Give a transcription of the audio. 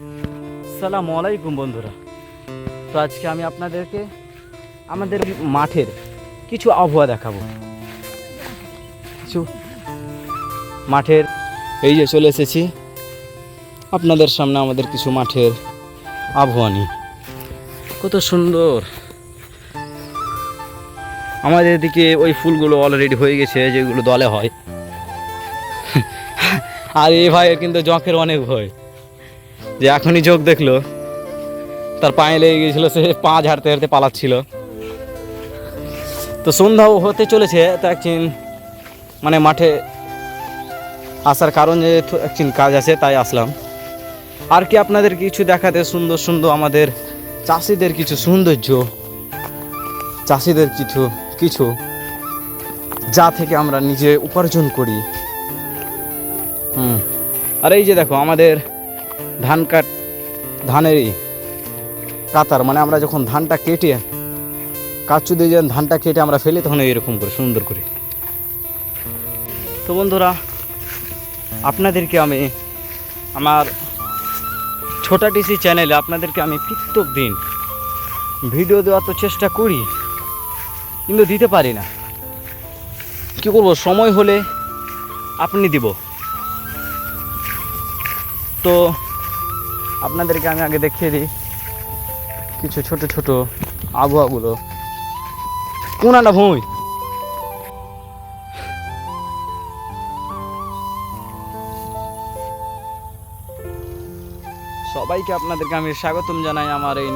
আসসালামু আলাইকুম বন্ধুরা। তো আজকে আমি আপনাদেরকে আমাদের মাঠের কিছু আবহাওয়া দেখাবো। কিছু মাঠের এই যে চলে এসেছি আপনাদের সামনে আমাদের কিছু মাঠের আবহাওয়া নিয়ে। কত সুন্দর আমাদের এদিকে ওই ফুলগুলো অলরেডি হয়ে গেছে, যেগুলো দলে হয়। আর এই ভাইয়ের কিন্তু জঁকের অনেক ভয়, যে এখনই চোখ দেখলো তার পায়ে লেগে গিয়েছিল, সে পা ঝাড়তে ঝাড়তে পালাচ্ছিল। তো সন্ধ্যাও হতে চলেছে, তো একদিন মানে মাঠে আসার কারণ যে একদিন কাজ আছে তাই আসলাম। আর কি আপনাদের কিছু দেখাতে, সুন্দর সুন্দর আমাদের চাষিদের কিছু সৌন্দর্য, চাষিদের কিছু কিছু যা থেকে আমরা নিজে উপার্জন করি। আর এই যে দেখো আমাদের ধানেরই কাতার, মানে আমরা যখন ধানটা কেটে কাচু দিয়ে যখন ধানটা কেটে আমরা ফেলি, তখন এরকম করে সুন্দর করে। তো বন্ধুরা, আপনাদেরকে আমি আমার ছোটা টিসি চ্যানেলে আপনাদেরকে আমি প্রত্যেক দিন ভিডিও দেওয়ার তো চেষ্টা করি, কিন্তু দিতে পারি না। কী করবো, সময় হলে আপনি দিব। তো আপনাদেরকে আমি আগে দেখিয়ে দিই কিছু ছোট ছোট আবহাওয়াগুলো। কোনাটা ভূমি সবাইকে আপনাদেরকে আমি স্বাগতম জানাই আমার এই